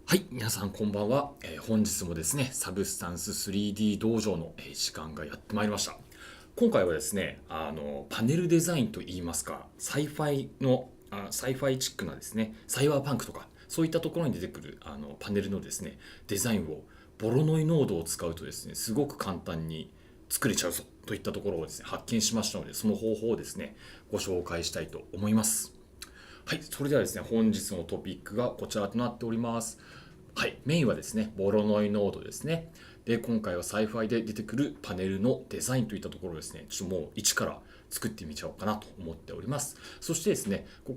はい、皆さんこんばんは。本日もですね、サブスタンス 3D 道場の時間がやってまいりました。今回はですね、パネルデザインといいますか、サイファイチックなですね、サイバーパンクとか、そういったところに出てくるパネルのですね、デザインをボロノイノードを使うとですね、すごく簡単に作れちゃうぞといったところをですね、発見しましたので、その方法をですね、ご紹介したいと思います。はい、それではですね、本日のトピックがこちらとなっております。はい、メインはですね、ボロノイノードですね。で、今回はサイファイで出てくるパネルのデザインといったところをですね、ちょっともう一から作ってみちゃおうかなと思っております。そしてですね、そ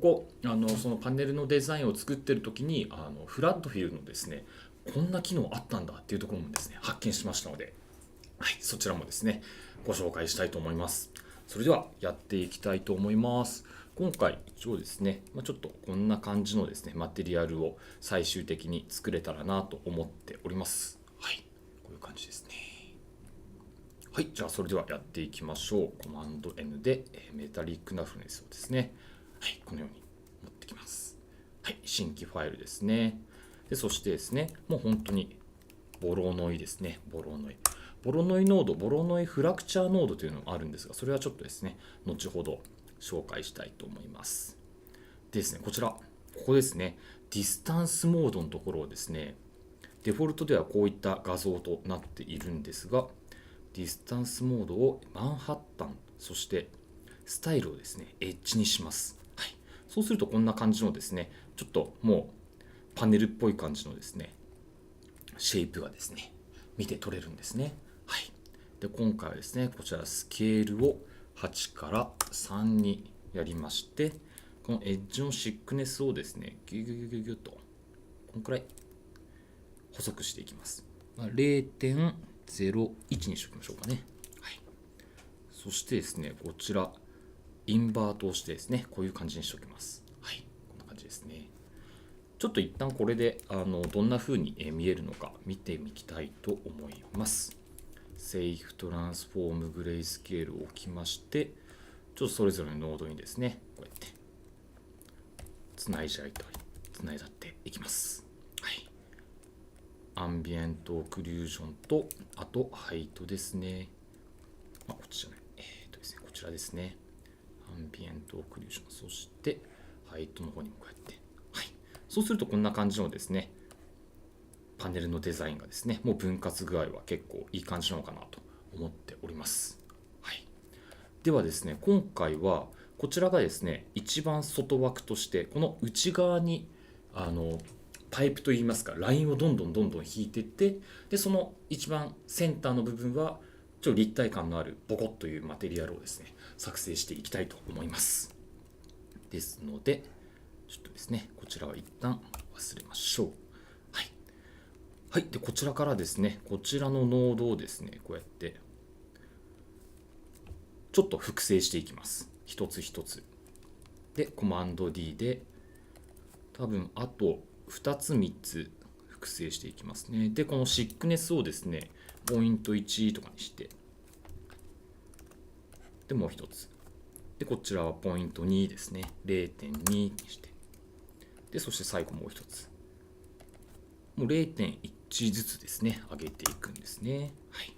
のパネルのデザインを作ってる時に、フラッドフィルのですね、こんな機能あったんだっていうところもですね、発見しましたので、はい、そちらもですね、ご紹介したいと思います。それではやっていきたいと思います。今回一応ですね、ちょっとこんな感じのですね、マテリアルを最終的に作れたらなと思っております。はい、こういう感じですね。はい、じゃあそれではやっていきましょう。コマンド N でメタリックナフネスをですね、はい、このように持ってきます。はい、新規ファイルですね。で、そしてですね、もう本当にボロノイですね。ボロノイ。ボロノイノード、ボロノイフラクチャーノードというのがあるんですが、それはちょっとですね、後ほど紹介したいと思います。でですね、こちら、ここですね、ディスタンスモードのところをですね、デフォルトではこういった画像となっているんですが、ディスタンスモードをマンハッタン、そしてスタイルをですね、エッジにします。はい。そうするとこんな感じのですね、ちょっともうパネルっぽい感じのですね、シェイプがですね、見て取れるんですね。はい。で、今回はですね、こちらスケールを8から3にやりまして、このエッジのシックネスをですね、ギュギュギュギュギュと、このくらい細くしていきます。0.01にしておきましょうかね。はい。そしてですね、こちら、インバートをしてですね、こういう感じにしておきます。はい。こんな感じですね。ちょっと一旦これでどんな風に見えるのか見てみたいと思います。セーフトランスフォームグレイスケールを置きまして、ちょっとそれぞれのノードにですね、こうやってつないじゃいたり、つないだっていきます。はい。アンビエントオクリュージョンと、あとハイトですね。こっちじゃない。ですね、こちらですね。アンビエントオクリュージョン、そしてハイトの方にもこうやって。はい。そうするとこんな感じのですね、パネルのデザインがですね、もう分割具合は結構いい感じなのかなと思っております。はい。ではですね、今回はこちらがですね、一番外枠として、この内側にあのパイプといいますか、ラインをどんどんどんどん引いていって、で、その一番センターの部分は、ちょっと立体感のあるボコッというマテリアルをですね、作成していきたいと思います。ですので、ちょっとですね、こちらは一旦忘れましょう。はい。はい。で、こちらからですね、こちらのノードをですね、こうやって、ちょっと複製していきます。一つ一つ。で、コマンド D で、多分あと2つ3つ複製していきますね。で、このシックネスをですね、ポイント1とかにして、で、もう一つ。で、こちらはポイント2ですね。0.2にして。で、そして最後もう一つ。もう0.1ずつですね、上げていくんですね。はい。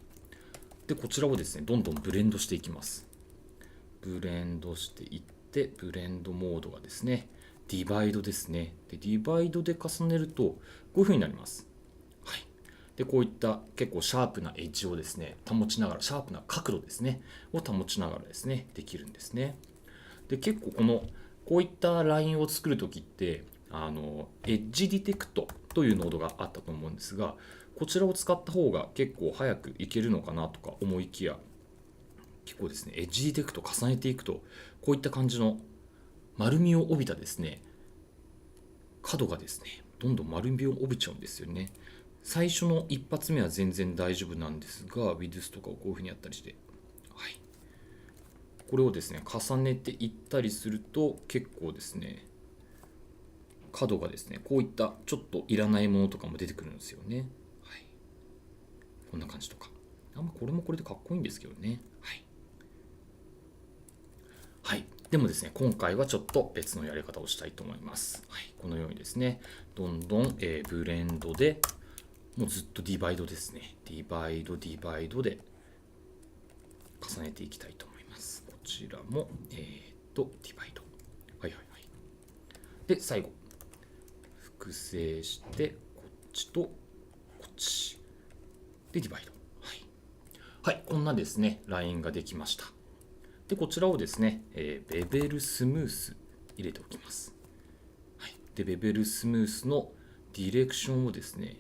で、こちらをですね、どんどんブレンドしていきます。ブレンドしていって、ブレンドモードがですね、ディバイドですね。で、ディバイドで重ねると、こういう風になります。はい。で、こういった結構シャープなエッジをですね、保ちながら、シャープな角度ですね、を保ちながらですね、できるんですね。で、結構こういったラインを作るときって、エッジディテクトというノードがあったと思うんですが、こちらを使った方が結構早くいけるのかなとか思いきや、結構ですね、エッジディテクト重ねていくと、こういった感じの丸みを帯びたですね、角がですね、どんどん丸みを帯びちゃうんですよね。最初の一発目は全然大丈夫なんですが、ウィドゥスとかをこういう風にやったりして、はい。これをですね、重ねていったりすると、結構ですね、角がですね、こういったちょっといらないものとかも出てくるんですよね。はい。こんな感じとか。これもこれでかっこいいんですけどね。はい。はい。でもですね、今回はちょっと別のやり方をしたいと思います。はい、このようにですね、どんどん、ブレンドで、もうずっとディバイドですね。ディバイドで重ねていきたいと思います。こちらも、ディバイド。はいはいはい。で、最後、複製して、こっちとこっち。で、ディバイド。はい。はい、こんなですね、ラインができました。で、こちらをですね、ベベルスムース入れておきます。はい。で、ベベルスムースのディレクションをですね、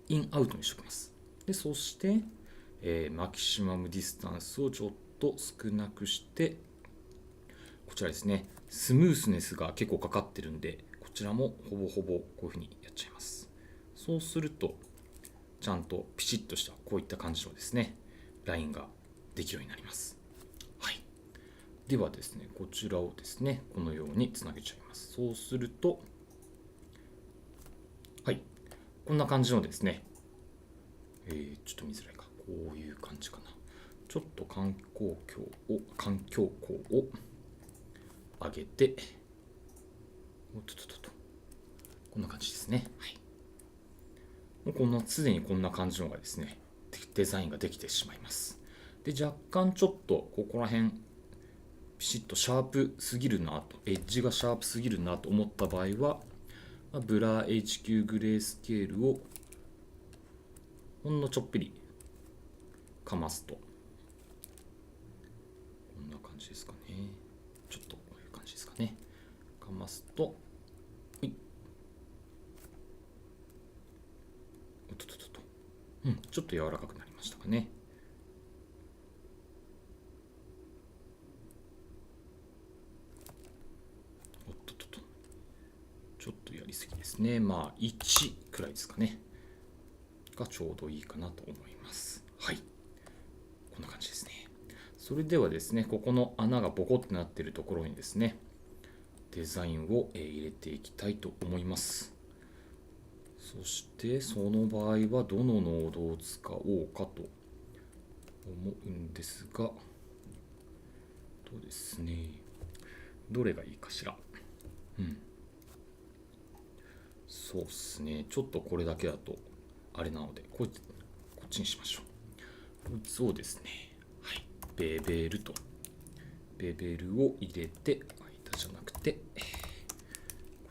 インアウトにしておきます。で、そして、マキシマムディスタンスをちょっと少なくして、こちらですね、スムースネスが結構かかってるんで、こちらもほぼほぼこういうふうにやっちゃいます。そうすると、ちゃんとピシッとしたこういった感じのですね、ラインができるようになります。はい。ではですね、こちらをですね、このようにつなげちゃいます。そうすると、はい。こんな感じのですね、ちょっと見づらいか。こういう感じかな。ちょっと環境光を上げて、こんな感じですね。はい。もうすでにこんな感じのがですね、デザインができてしまいます。で、若干ちょっとここら辺、ピシッとシャープすぎるなと、エッジがシャープすぎるなと思った場合は、ブラー HQ グレースケールをほんのちょっぴりかますと、こんな感じですかね。ちょっとこういう感じですかね。かますと、ちょっと柔らかくなりましたかね。ちょっとやりすぎですね。まあ1くらいですかね。がちょうどいいかなと思います。はい。こんな感じですね。それではですね、ここの穴がボコってなっているところにですね、デザインを入れていきたいと思います。そしてその場合はどのノードを使おうかと思うんですが、ですね、どれがいいかしら。そうですね、ちょっとこれだけだとあれなので、こっちにしましょう。こいつをですね、はい、ベベルを入れて、間じゃなくて、こ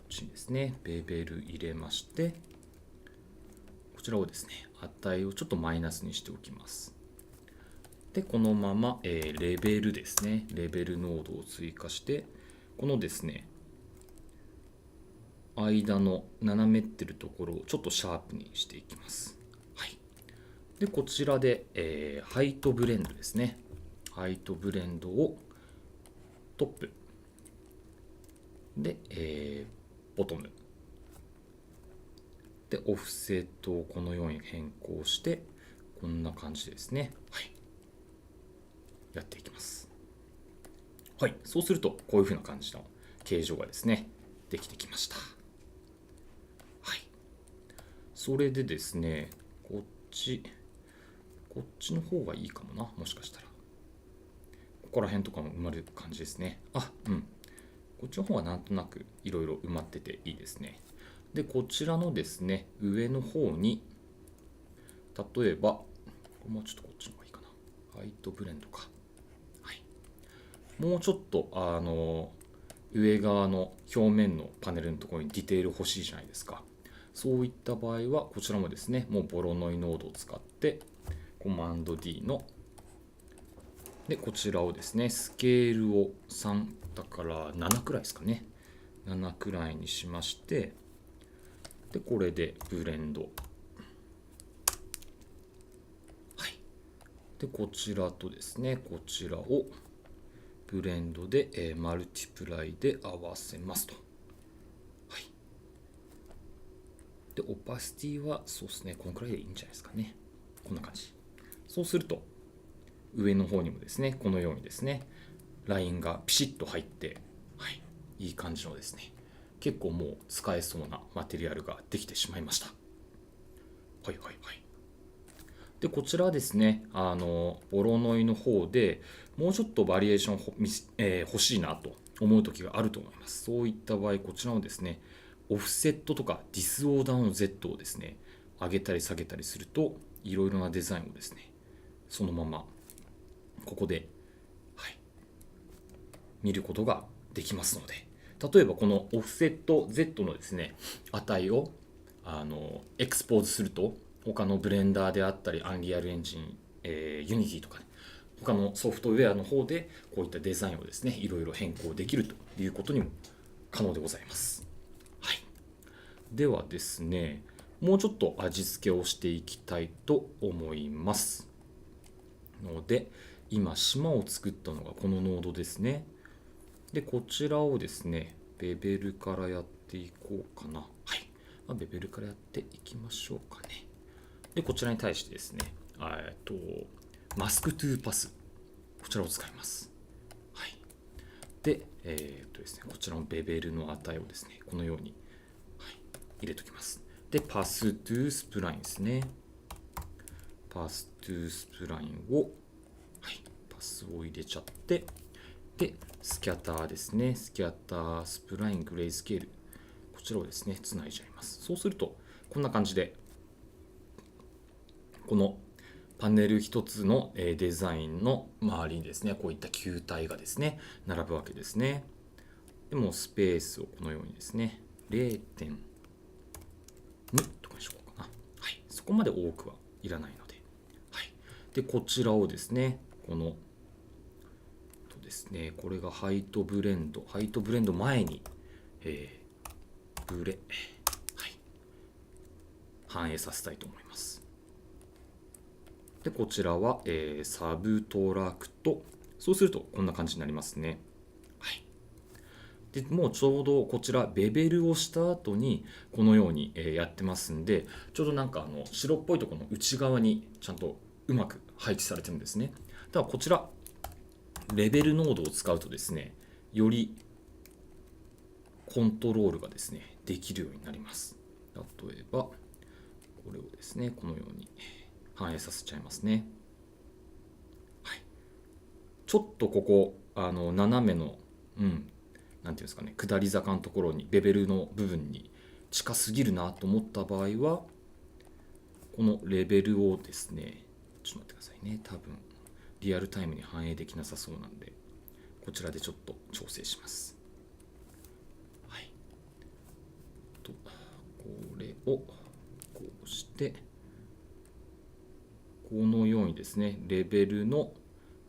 っちにですね、ベベル入れまして、こちらをですね、値をちょっとマイナスにしておきます。で、このまま、レベルですね、レベルノードを追加して、このですね、間の斜めってるところをちょっとシャープにしていきます。はい。で、こちらで、ハイトブレンドですね。ハイトブレンドをトップで、ボトムでオフセットをこのように変更してこんな感じですね。はい。やっていきます。はい。そうするとこういう風な感じの形状がですね、できてきました。それでですね、こっちの方がいいかもな、もしかしたら。ここら辺とかも埋まる感じですね。こっちの方がなんとなくいろいろ埋まってていいですね。で、こちらのですね、上の方に、例えば、もうちょっとこっちの方がいいかな。ハイトブレンドか。はい。もうちょっと、上側の表面のパネルのところにディテール欲しいじゃないですか。そういった場合はこちらもですね、もうボロノイノードを使ってコマンド D のでこちらをですね、スケールを3だから7くらいですかね、7くらいにしまして、でこれでブレンド、はい。でこちらとですね、こちらをブレンドで、マルティプライで合わせますと。で、オパシティはそうですね、このくらいでいいんじゃないですかね。こんな感じ。そうすると、上の方にもですね、このようにですね、ラインがピシッと入って、はい、いい感じのですね、結構もう使えそうなマテリアルができてしまいました。はいはいはい。で、こちらはですね、ボロノイの方でもうちょっとバリエーション欲しいなと思う時があると思います。そういった場合、こちらのですね、オフセットとかディスオーダーの Z をですね、上げたり下げたりすると、いろいろなデザインをですね、そのままここで、はい、見ることができますので、例えばこのオフセット Z のですね、値をエクスポーズすると、他のブレンダーであったり、アンリアルエンジン、ユニティとかね、他のソフトウェアの方でこういったデザインをですね、いろいろ変更できるということにも可能でございます。はい。ではですね、もうちょっと味付けをしていきたいと思います。ので、今、島を作ったのがこのノードですね。で、こちらをですね、ベベルからやっていこうかな。はい。ベベルからやっていきましょうかね。で、こちらに対してですね、マスクトゥーパス。こちらを使います。はい。で、ですね、こちらのベベルの値をですね、このように、はい、入れときます。で、パストゥースプラインですね。パストゥースプラインを、はい、パスを入れちゃって、で、スキャターですね。スキャター、スプライン、グレイスケール。こちらをですね、つないじゃいます。そうすると、こんな感じで、このパネル一つのデザインの周りにですね、こういった球体がですね、並ぶわけですね。でもスペースをこのようにですね、0.2 とかにしようかな。はい。そこまで多くはいらないので。はい。で、こちらをですね、この、ですね、これがハイトブレンド。ハイトブレンド前に、ブレ、はい。反映させたいと思います。で、こちらは、サブトラクト。そうすると、こんな感じになりますね。はい。で、もうちょうどこちら、ベベルをした後に、このようにやってますんで、ちょうどなんか白っぽいところの内側にちゃんとうまく配置されてるんですね。だからこちら、レベルノードを使うとですね、よりコントロールがですね、できるようになります。例えば、これをですね、このように反映させちゃいますね。はい。ちょっとここ、斜めの、なんていうんですかね、下り坂のところに、ベベルの部分に近すぎるなと思った場合は、このレベルをですね、ちょっと待ってくださいね、多分、リアルタイムに反映できなさそうなんで、こちらでちょっと調整します。はい。と、これをこうして、このようにですね、レベルの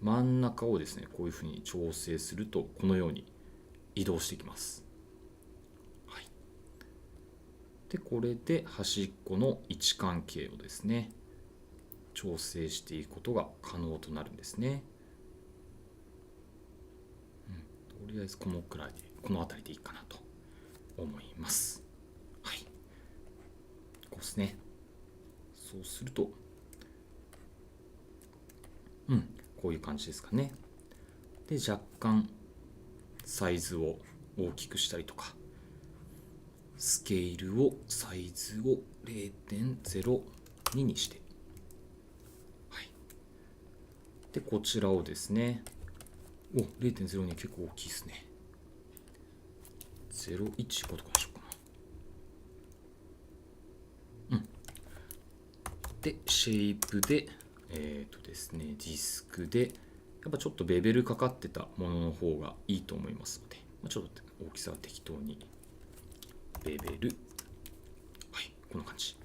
真ん中をですね、こういうふうに調整すると、このように移動していきます。はい。で、これで端っこの位置関係をですね、調整していくことが可能となるんですね。とりあえずこのくらいで、この辺りでいいかなと思います。はい。こうですね。そうすると、こういう感じですかね。で、若干サイズを大きくしたりとか、スケールを、サイズを 0.02 にして、はい。で、こちらをですね、0.02 結構大きいですね。015とかにしようかな。で、シェイプで、ですね、ディスクで、やっぱちょっとベベルかかってたものの方がいいと思いますので、ちょっと大きさは適当に、ベベル、はい、こんな感じ。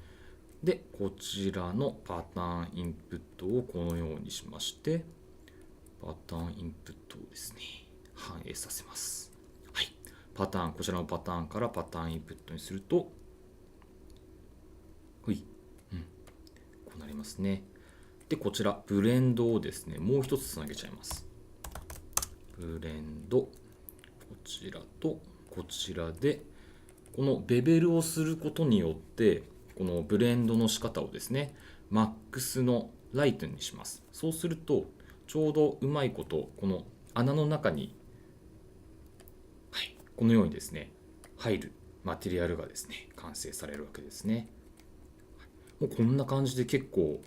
で、こちらのパターンインプットをこのようにしまして、パターンインプットをですね、反映させます。はい。パターン、こちらのパターンからパターンインプットにすると、こうなりますね。で、こちら、ブレンドをですね、もう一つつなげちゃいます。ブレンド、こちらとこちらで、このベベルをすることによって、このブレンドの仕方をですね、マックスのライトにします。そうすると、ちょうどうまいこと、この穴の中に、はい、このようにですね、入るマテリアルがですね、完成されるわけですね。もうこんな感じで結構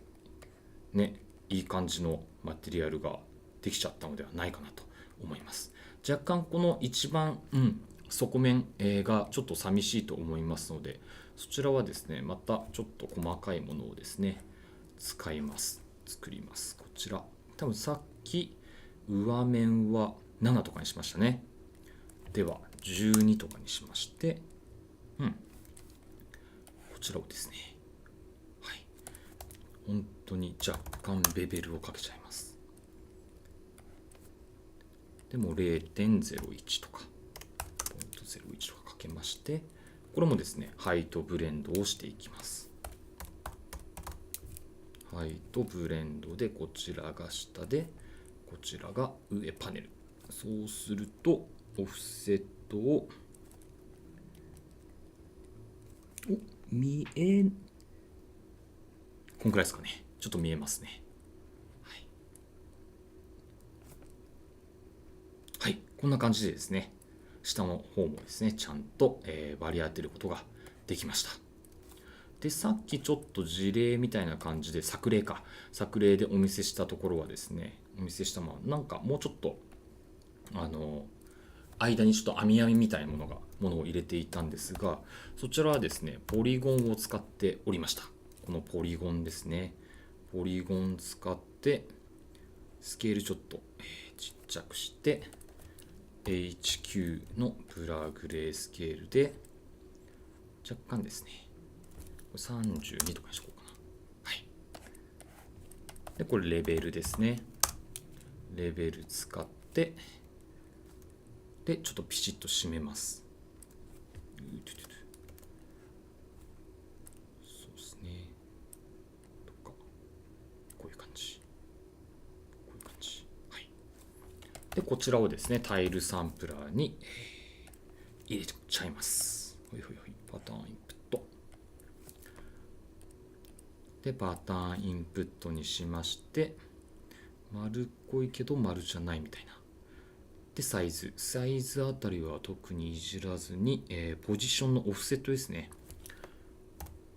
ね、いい感じのマテリアルができちゃったのではないかなと思います。若干この一番、底面、がちょっと寂しいと思いますので、そちらはですね、またちょっと細かいものをですね、作ります。こちら。多分さっき上面は7とかにしましたね。では12とかにしまして、こちらをですね、本当に若干ベベルをかけちゃいます。でも0.01 とか0.01とかかけまして、これもですね、ハイトブレンドをしていきます。ハイトブレンドで、こちらが下で、こちらが上パネル。そうすると、オフセットを、こんくらいですかね。ちょっと見えますね。はい、こんな感じでですね、下の方もですね、ちゃんと、割り当てることができました。で、さっきちょっと事例みたいな感じで、作例でお見せしたところはですね、なんかもうちょっと、間にちょっと網みたいなものを入れていたんですが、そちらはですね、ポリゴンを使っておりました。このポリゴンですね。ポリゴン使って、スケールちょっと、ちっちゃくして、HQ のブラグレースケールで、若干ですね、32とかにしようかな。はい。で、これレベルですね。レベル使って、で、ちょっとピシッと締めます。そうですね。とか、こういう感じ。はい。で、こちらをですね、タイルサンプラーに入れちゃいます。パターンインプット。で、パターンインプットにしまして、丸っこいけど丸じゃないみたいな。で、サイズあたりは特にいじらずに、ポジションのオフセットですね。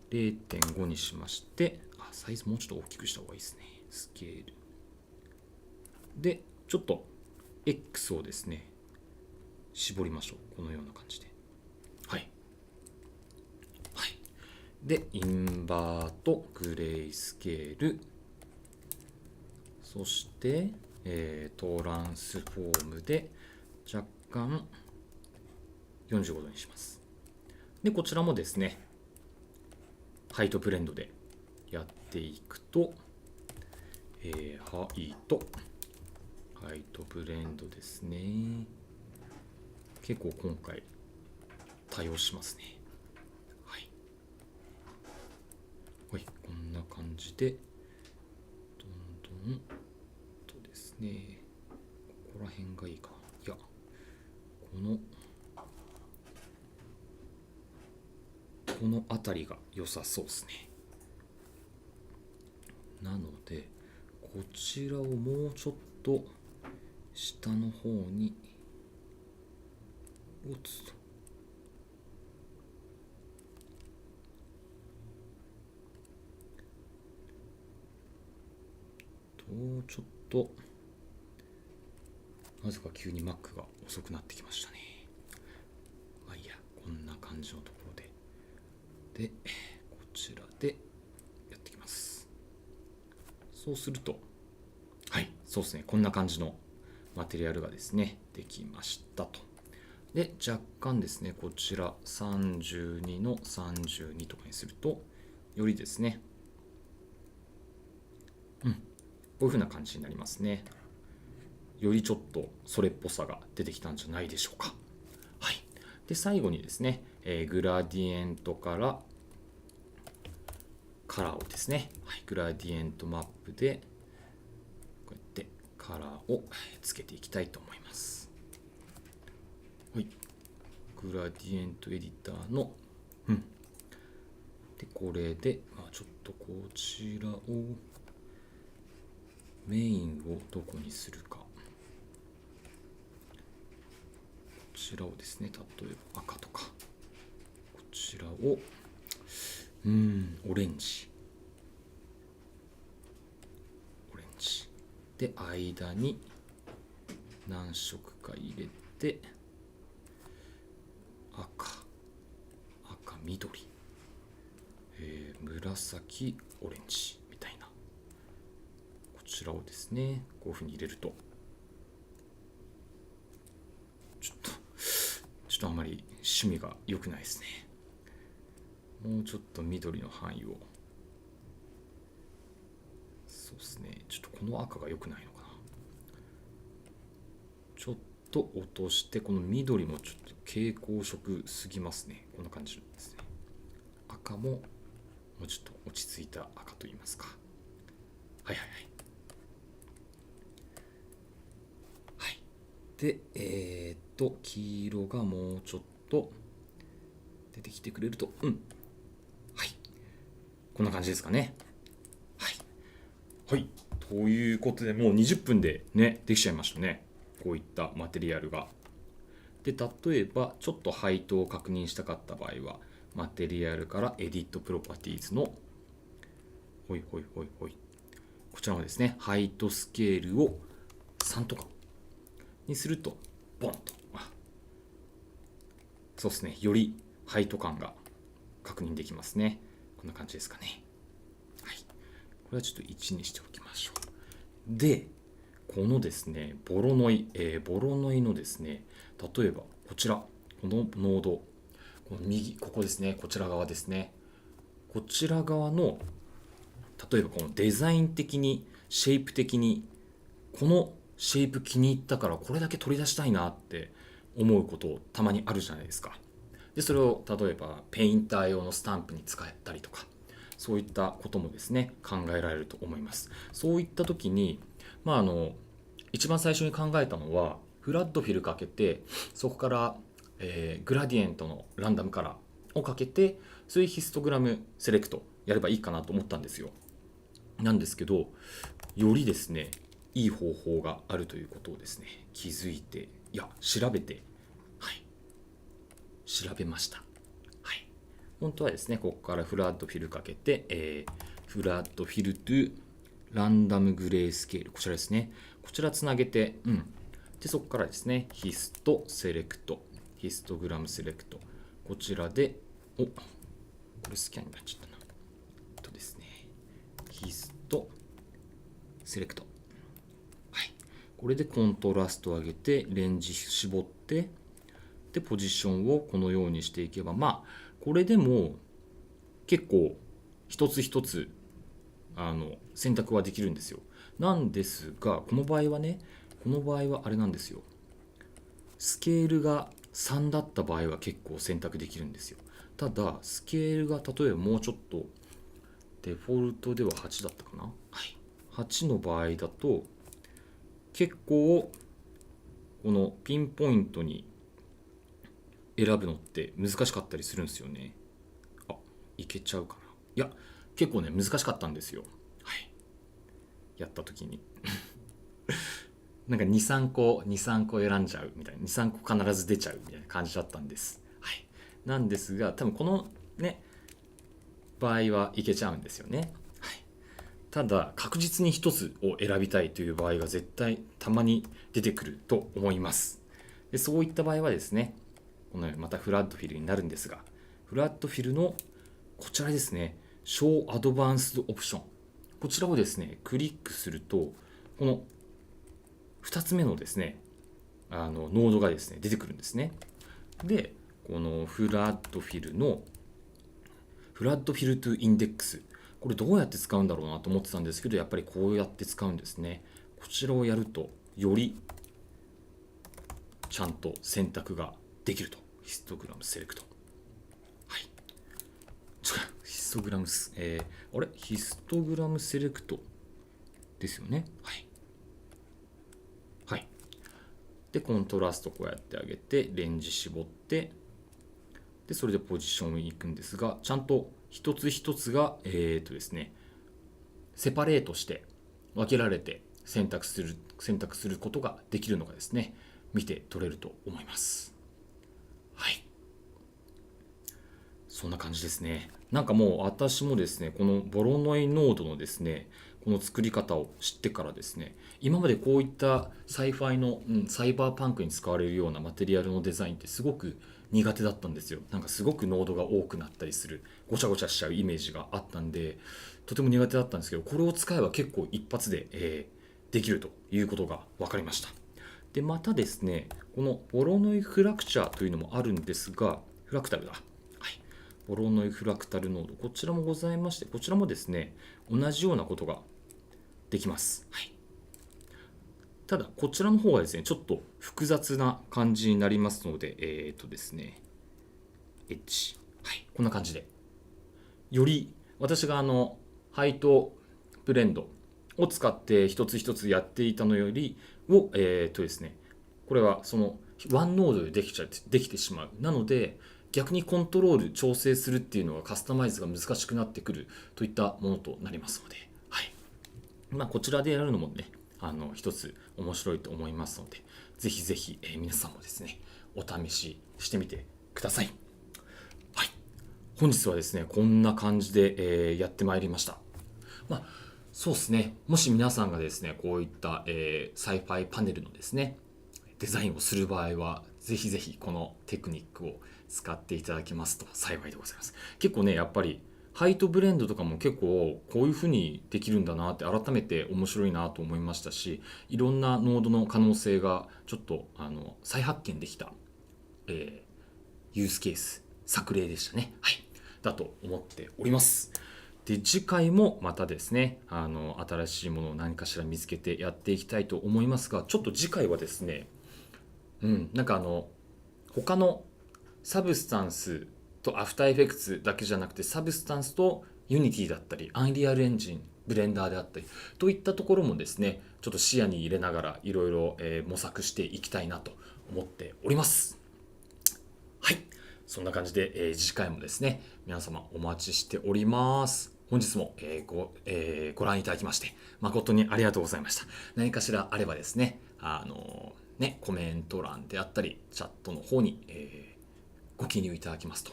0.5 にしまして、サイズもうちょっと大きくした方がいいですね。スケール。で、ちょっと X をですね、絞りましょう。このような感じで。はい。で、インバート、グレースケール、そして、トランスフォームで若干45度にします。で、こちらもですね、ハイトブレンドでやっていくと、ハイトブレンドですね。結構今回多用しますね。はい、こんな感じでどんどんとですね、ここら辺がいいかな。いや、この辺りが良さそうですね。なのでこちらをもうちょっと下の方に打つと、ちょっとなぜか急に Mac が遅くなってきましたね。まあいいや、こんな感じのところで、こちらでやっていきます。そうすると、はい、そうですね、こんな感じのマテリアルがですね、できましたと。で、若干ですね、こちら32の32とかにすると、よりですね、こういう風な感じになりますね。よりちょっとそれっぽさが出てきたんじゃないでしょうか。はい。で、最後にですね、グラディエントからカラーをですね、グラディエントマップでこうやってカラーをつけていきたいと思います。はい。グラディエントエディターの、で、これで、ちょっとこちらをメインをどこにするか。こちらをですね、例えば赤とか、こちらをオレンジで間に何色か入れて、赤、緑、紫、オレンジみたいな、こちらをですねこういうふうに入れると、ちょっとあまり趣味が良くないですね。もうちょっと緑の範囲を、そうですね、ちょっとこの赤が良くないのかな。ちょっと落として、この緑もちょっと蛍光色すぎますね。こんな感じですね。赤ももうちょっと落ち着いた赤といいますか。はい。で、黄色がもうちょっと出てきてくれると、はい。こんな感じですかね。はい。ということで、もう20分でね、できちゃいましたね。こういったマテリアルが。で、例えば、ちょっと配当を確認したかった場合は、マテリアルからエディットプロパティーズの、こちらのですね、ハイトスケールを3とかにすると、ボンと。そうですね、よりハイト感が確認できますね。こんな感じですかね。はい。これはちょっと1にしておきましょう。で、このですね、ボロノイのですね、例えばこちら、このノード、この右、ここですね、こちら側ですね。こちら側の、例えばこのデザイン的に、シェイプ的に、このシェイプ気に入ったからこれだけ取り出したいなって思うことたまにあるじゃないですか。で、それを例えばペインター用のスタンプに使ったりとか、そういったこともですね、考えられると思います。そういった時に、一番最初に考えたのは、フラットフィルかけて、そこから、グラディエントのランダムカラーをかけて、そういうヒストグラムセレクトやればいいかなと思ったんですよ。なんですけど、よりですね、いい方法があるということをですね、気づいて、調べて、調べました。本当はですね、ここからフラットフィルかけて、フラットフィルトゥランダムグレースケール、こちらですね。こちらつなげて、で、そこからですね、ヒストセレクト、ヒストグラムセレクト、こちらで、これスキャンになっちゃったな。ですね、ヒストセレクト。これでコントラストを上げて、レンジ絞って、で、ポジションをこのようにしていけば、これでも結構一つ一つ選択はできるんですよ。なんですが、この場合はあれなんですよ。スケールが3だった場合は結構選択できるんですよ。ただ、スケールが例えばもうちょっと、デフォルトでは8だったかな。8の場合だと、結構、このピンポイントに選ぶのって難しかったりするんですよね。いけちゃうかな。いや、結構ね、難しかったんですよ。やった時に。なんか2、3個選んじゃうみたいな。2、3個必ず出ちゃうみたいな感じだったんです。なんですが、多分このね、場合はいけちゃうんですよね。ただ、確実に1つを選びたいという場合が絶対たまに出てくると思います。で、そういった場合はですね、このようにまたフラットフィルになるんですが、フラットフィルのこちらですね、Show Advanced Option。こちらをですね、クリックすると、この2つ目のですね、ノードがですね、出てくるんですね。で、このフラットフィルのフラットフィルトゥインデックス。これどうやって使うんだろうなと思ってたんですけど、やっぱりこうやって使うんですね。こちらをやると、よりちゃんと選択ができると。ヒストグラムセレクト。ヒストグラムヒストグラムセレクトですよね。で、コントラストこうやってあげて、レンジ絞って、で、それでポジションに行くんですが、ちゃんと一つ一つが、ですね、セパレートして分けられて選択することができるのがですね、見て取れると思います。そんな感じですね。なんかもう私もですね、このボロノイノードのですね、この作り方を知ってからですね、今までこういったサイファイの、サイバーパンクに使われるようなマテリアルのデザインってすごく苦手だったんですよ。なんかすごくノードが多くなったりする、ごちゃごちゃしちゃうイメージがあったんで、とても苦手だったんですけど、これを使えば結構一発で、できるということが分かりました。で、またですね、このボロノイフラクチャーというのもあるんですが、フラクタルだ。はい。ボロノイフラクタルノード、こちらもございまして、こちらもですね、同じようなことができます。はい。ただ、こちらの方はですね、ちょっと複雑な感じになりますので、ですね、H。はい。こんな感じで。より、私がハイトブレンドを使って一つ一つやっていたのよりを、ですね、これはそのワンノードでできてしまう。なので、逆にコントロール、調整するっていうのがカスタマイズが難しくなってくるといったものとなりますので、はい。こちらでやるのもね、一つ面白いと思いますので、ぜひぜひ、皆さんもですね、お試ししてみてください。はい。本日はですね、こんな感じで、やってまいりました。まあ、そうですね。もし皆さんがですね、こういった、サイファイパネルのですね、デザインをする場合は、ぜひぜひこのテクニックを使っていただけますと幸いでございます。結構ね、やっぱりハイトブレンドとかも結構こういう風にできるんだなって改めて面白いなと思いましたし、いろんなノードの可能性がちょっと再発見できた、ユースケース、作例でしたね。はい。だと思っております。で、次回もまたですね、新しいものを何かしら見つけてやっていきたいと思いますが、ちょっと次回はですね、なんか他のサブスタンスとアフターエフェクツだけじゃなくて、サブスタンスとユニティだったり、アンリアルエンジン、ブレンダーであったり、といったところもですね、ちょっと視野に入れながらいろいろ模索していきたいなと思っております。はい。そんな感じで、次回もですね、皆様お待ちしております。本日も、ご覧いただきまして、誠にありがとうございました。何かしらあればですね、コメント欄であったり、チャットの方に、ご記入いただきますと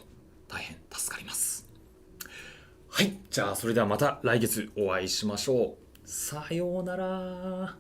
大変助かります。はい。じゃあ、それではまた来月お会いしましょう。さようなら。